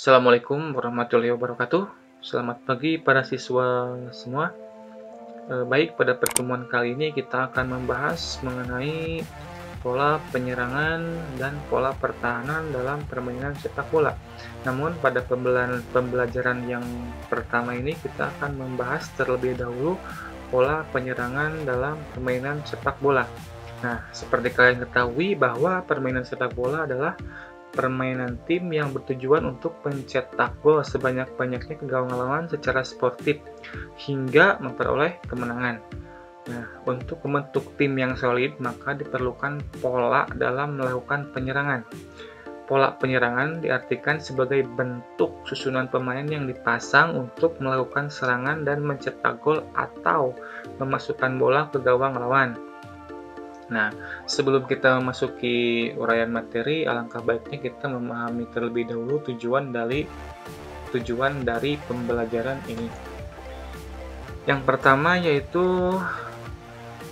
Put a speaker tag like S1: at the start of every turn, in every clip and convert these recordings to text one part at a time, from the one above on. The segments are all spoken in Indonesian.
S1: Assalamualaikum warahmatullahi wabarakatuh. Selamat pagi para siswa semua. Baik, pada pertemuan kali ini kita akan membahas mengenai pola penyerangan dan pola pertahanan dalam permainan sepak bola. Namun pada pembelajaran yang pertama ini kita akan membahas terlebih dahulu pola penyerangan dalam permainan sepak bola. Nah, seperti kalian ketahui bahwa permainan sepak bola adalah permainan tim yang bertujuan untuk mencetak gol sebanyak-banyaknya ke gawang lawan secara sportif hingga memperoleh kemenangan. Nah, untuk membentuk tim yang solid, maka diperlukan pola dalam melakukan penyerangan. Pola penyerangan diartikan sebagai bentuk susunan pemain yang dipasang untuk melakukan serangan dan mencetak gol atau memasukkan bola ke gawang lawan. Nah, sebelum kita memasuki uraian materi, alangkah baiknya kita memahami terlebih dahulu tujuan dari pembelajaran ini. Yang pertama yaitu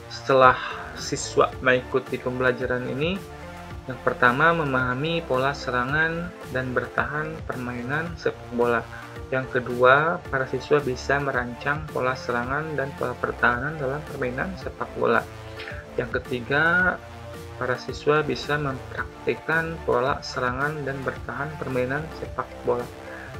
S1: setelah siswa mengikuti pembelajaran ini, yang pertama memahami pola serangan dan bertahan permainan sepak bola. Yang kedua, para siswa bisa merancang pola serangan dan pola pertahanan dalam permainan sepak bola. Yang ketiga, para siswa bisa mempraktikkan pola serangan dan bertahan permainan sepak bola.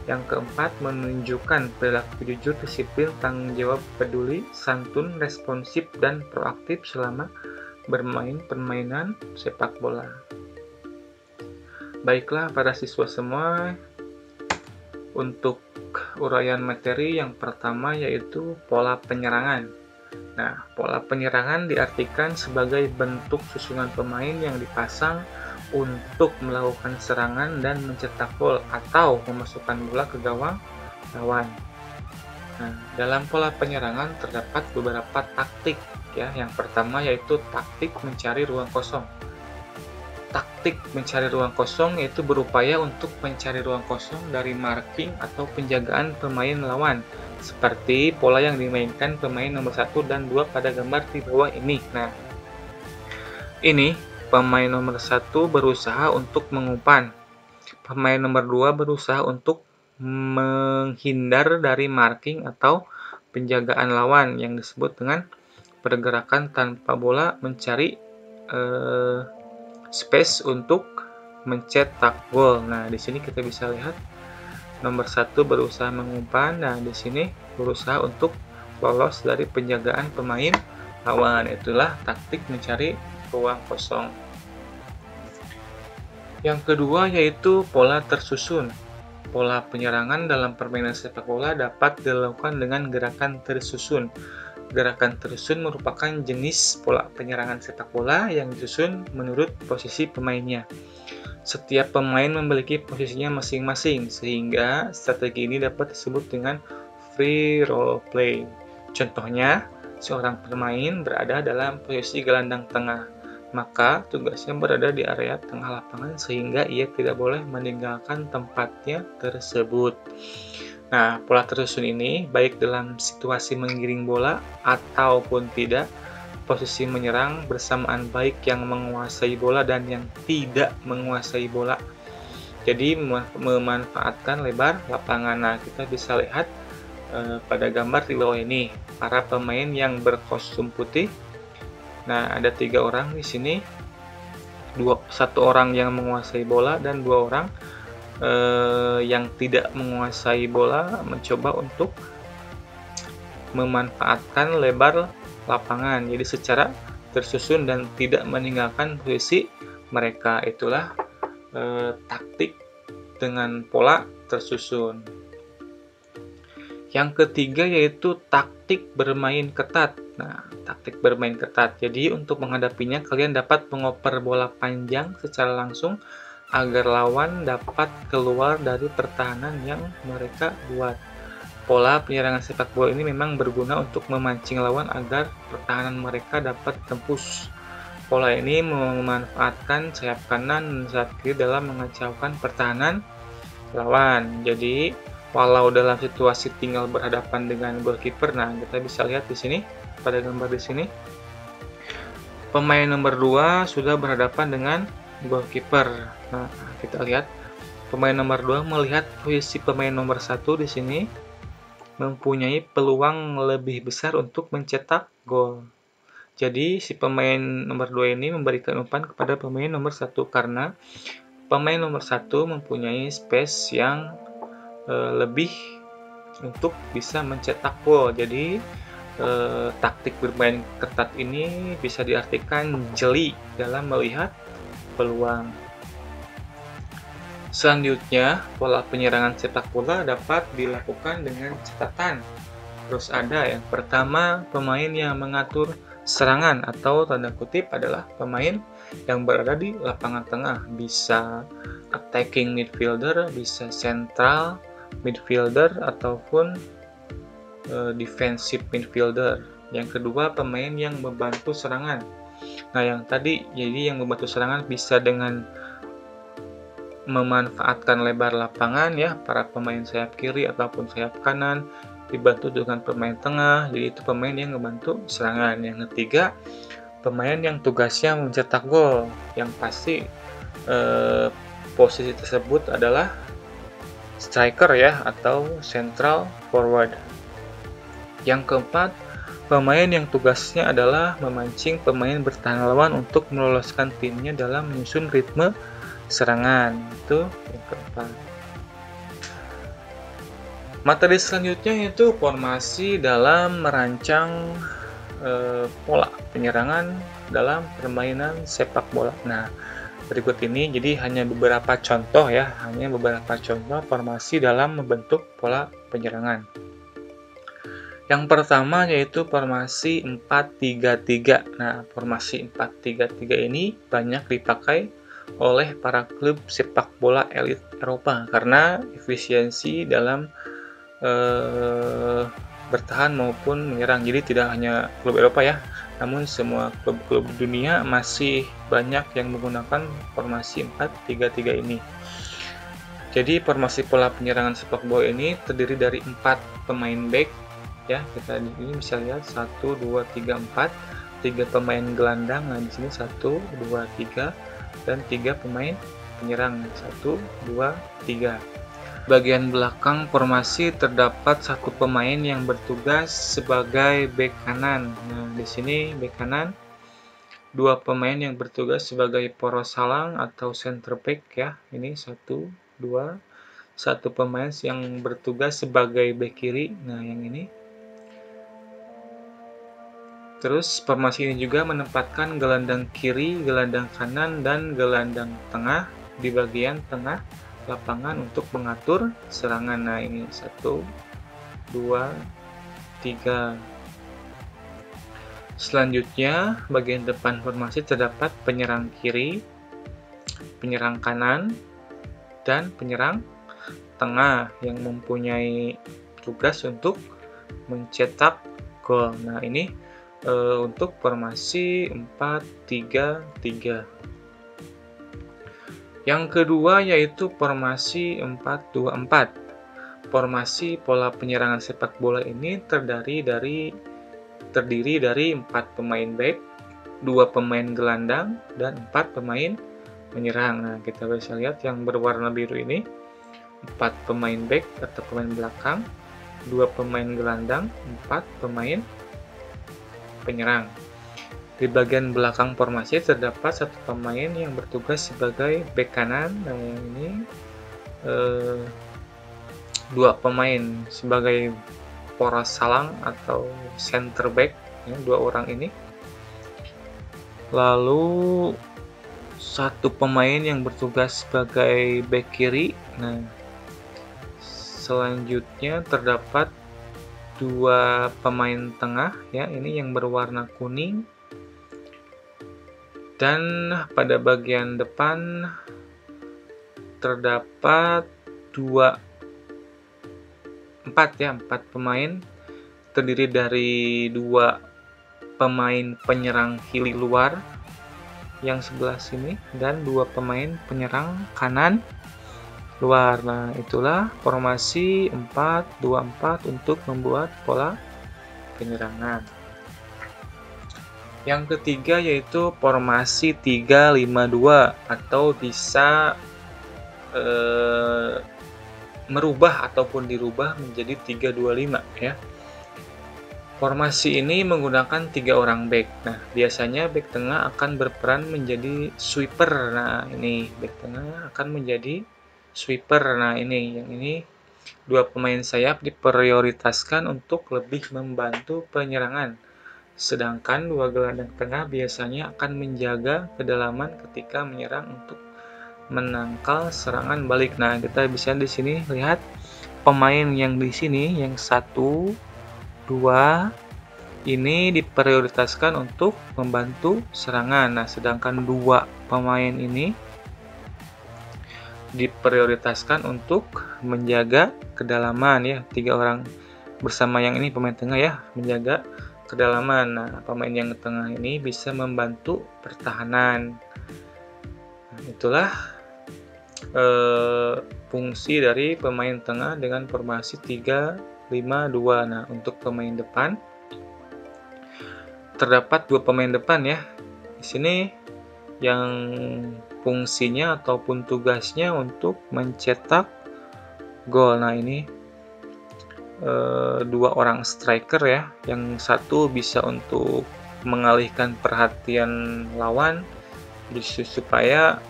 S1: Yang keempat, menunjukkan perilaku jujur, disiplin, tanggung jawab, peduli, santun, responsif, dan proaktif selama bermain permainan sepak bola. Baiklah para siswa semua, untuk uraian materi yang pertama yaitu pola penyerangan. Nah, pola penyerangan diartikan sebagai bentuk susunan pemain yang dipasang untuk melakukan serangan dan mencetak gol atau memasukkan bola ke gawang lawan. Nah, dalam pola penyerangan terdapat beberapa taktik ya. Yang pertama yaitu taktik mencari ruang kosong. Taktik mencari ruang kosong yaitu berupaya untuk mencari ruang kosong dari marking atau penjagaan pemain lawan, seperti pola yang dimainkan pemain nomor 1 dan 2 pada gambar di bawah ini. Nah, ini pemain nomor 1 berusaha untuk mengumpan. Pemain nomor 2 berusaha untuk menghindar dari marking atau penjagaan lawan yang disebut dengan pergerakan tanpa bola, mencari space untuk mencetak gol. Nah, di sini kita bisa lihat nomor 1 berusaha mengumpan, nah di sini berusaha untuk lolos dari penjagaan pemain lawan. Itulah taktik mencari ruang kosong. Yang kedua yaitu pola tersusun. Pola penyerangan dalam permainan sepak bola dapat dilakukan dengan gerakan tersusun. Gerakan tersusun merupakan jenis pola penyerangan sepak bola yang disusun menurut posisi pemainnya. Setiap pemain memiliki posisinya masing-masing, sehingga strategi ini dapat disebut dengan free role play. Contohnya, seorang pemain berada dalam posisi gelandang tengah, maka tugasnya berada di area tengah lapangan sehingga ia tidak boleh meninggalkan tempatnya tersebut. Nah, pola tersusun ini baik dalam situasi menggiring bola ataupun tidak, posisi menyerang bersamaan baik yang menguasai bola dan yang tidak menguasai bola. Jadi memanfaatkan lebar lapangan. Nah, kita bisa lihat pada gambar di bawah ini para pemain yang berkostum putih. Nah, ada 3 orang di sini. 1 orang yang menguasai bola dan 2 orang yang tidak menguasai bola mencoba untuk memanfaatkan lebar lapangan, jadi secara tersusun dan tidak meninggalkan posisi mereka. Itulah taktik dengan pola tersusun. Yang ketiga yaitu taktik bermain ketat. Nah, taktik bermain ketat. Jadi untuk menghadapinya kalian dapat mengoper bola panjang secara langsung agar lawan dapat keluar dari pertahanan yang mereka buat. Pola penyerangan sepak bola ini memang berguna untuk memancing lawan agar pertahanan mereka dapat tembus. Pola ini memanfaatkan sayap kanan dan sayap kiri dalam mengacaukan pertahanan lawan. Jadi, walau dalam situasi tinggal berhadapan dengan goalkeeper, nah kita bisa lihat di sini pada gambar di sini. Pemain nomor 2 sudah berhadapan dengan goalkeeper. Nah, kita lihat pemain nomor 2 melihat posisi pemain nomor 1 di sini mempunyai peluang lebih besar untuk mencetak gol. Jadi si pemain nomor 2 ini memberikan umpan kepada pemain nomor 1 karena pemain nomor 1 mempunyai space yang lebih untuk bisa mencetak gol. Jadi taktik bermain ketat ini bisa diartikan jeli dalam melihat peluang. Selanjutnya, pola penyerangan sepak bola dapat dilakukan dengan catatan. Terus ada yang pertama, pemain yang mengatur serangan atau tanda kutip adalah pemain yang berada di lapangan tengah. Bisa attacking midfielder, bisa central midfielder, ataupun defensive midfielder. Yang kedua, pemain yang membantu serangan. Nah, yang tadi, jadi yang membantu serangan bisa dengan memanfaatkan lebar lapangan ya, para pemain sayap kiri ataupun sayap kanan dibantu dengan pemain tengah, jadi itu pemain yang membantu serangan. Yang ketiga, pemain yang tugasnya mencetak gol, yang pasti posisi tersebut adalah striker ya, atau central forward. Yang keempat, pemain yang tugasnya adalah memancing pemain bertahan lawan untuk meloloskan timnya dalam menyusun ritme serangan. Itu yang keempat. Materi selanjutnya yaitu formasi dalam merancang pola penyerangan dalam permainan sepak bola. Nah, berikut ini jadi hanya beberapa contoh ya, hanya beberapa contoh formasi dalam membentuk pola penyerangan. Yang pertama yaitu formasi 4-3-3. Nah, formasi 4-3-3 ini banyak dipakai oleh para klub sepak bola elit Eropa karena efisiensi dalam bertahan maupun menyerang. Jadi tidak hanya klub Eropa ya, namun semua klub-klub dunia masih banyak yang menggunakan formasi 4-3-3 ini. Jadi formasi pola penyerangan sepak bola ini terdiri dari 4 pemain back ya, kita di sini bisa lihat 1 2 3 4, 3 pemain gelandang. Nah, di sini 1 2 3 dan 3 pemain penyerang 1 2 3. Bagian belakang formasi terdapat 1 pemain yang bertugas sebagai bek kanan. Nah, di sini bek kanan, 2 pemain yang bertugas sebagai poros salang atau center back ya. Ini 1 2, 1 pemain yang bertugas sebagai bek kiri. Nah, yang ini. Terus formasi ini juga menempatkan gelandang kiri, gelandang kanan, dan gelandang tengah di bagian tengah lapangan untuk mengatur serangan. Nah, ini 1 2 3. Selanjutnya, bagian depan formasi terdapat penyerang kiri, penyerang kanan, dan penyerang tengah yang mempunyai tugas untuk mencetak gol. Nah, ini untuk formasi 4-3-3. Yang kedua yaitu formasi 4-2-4. Formasi pola penyerangan sepak bola ini terdiri dari 4 pemain back, 2 pemain gelandang, dan 4 pemain menyerang. Nah, kita bisa lihat yang berwarna biru ini 4 pemain back atau pemain belakang, 2 pemain gelandang, 4 pemain penyerang. Di bagian belakang formasi terdapat 1 pemain yang bertugas sebagai bek kanan. Nah, yang ini 2 pemain sebagai poros salang atau center back ya, 2 orang ini. Lalu 1 pemain yang bertugas sebagai bek kiri. Nah, selanjutnya terdapat 2 pemain tengah ya, ini yang berwarna kuning. Dan pada bagian depan terdapat 4 pemain terdiri dari 2 pemain penyerang kiri luar yang sebelah sini dan 2 pemain penyerang kanan luar. Nah, itulah formasi 4-2-4 untuk membuat pola penyerangan. Yang ketiga yaitu formasi 3-5-2 atau bisa merubah ataupun dirubah menjadi 3-2-5 ya. Formasi ini menggunakan 3 orang back. Nah, biasanya back tengah akan berperan menjadi sweeper. Nah, ini back tengah akan menjadi sweeper. Nah, ini yang ini 2 pemain sayap diprioritaskan untuk lebih membantu penyerangan. Sedangkan 2 gelandang tengah biasanya akan menjaga kedalaman ketika menyerang untuk menangkal serangan balik. Nah, kita bisa di sini lihat pemain yang di sini yang 1, 2 ini diprioritaskan untuk membantu serangan. Nah, sedangkan 2 pemain ini diprioritaskan untuk menjaga kedalaman ya. 3 orang bersama yang ini pemain tengah ya, menjaga kedalaman. Nah, pemain yang tengah ini bisa membantu pertahanan. Nah, itulah fungsi dari pemain tengah dengan formasi 3-5-2. Nah, untuk pemain depan terdapat 2 pemain depan ya. Di sini yang fungsinya ataupun tugasnya untuk mencetak gol. Nah, ini 2 orang striker ya. Yang satu bisa untuk mengalihkan perhatian lawan supaya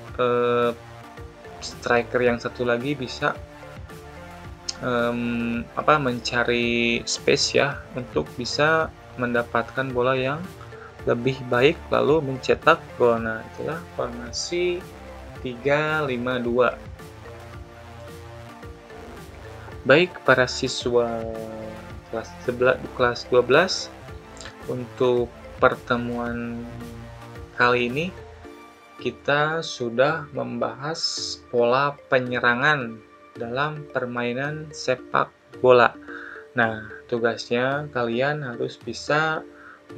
S1: striker yang satu lagi bisa mencari space ya untuk bisa mendapatkan bola yang lebih baik lalu mencetak gol. Nah, itulah formasi 3-5-2. Baik para siswa kelas 12, untuk pertemuan kali ini kita sudah membahas pola penyerangan dalam permainan sepak bola. Nah, tugasnya kalian harus bisa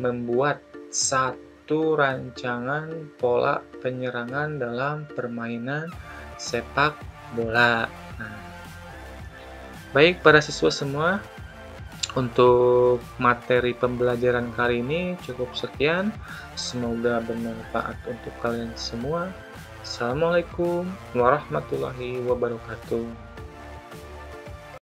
S1: membuat satu rancangan pola penyerangan dalam permainan sepak bola. Nah, baik para siswa semua, untuk materi pembelajaran kali ini cukup sekian. Semoga bermanfaat untuk kalian semua. Assalamualaikum warahmatullahi wabarakatuh.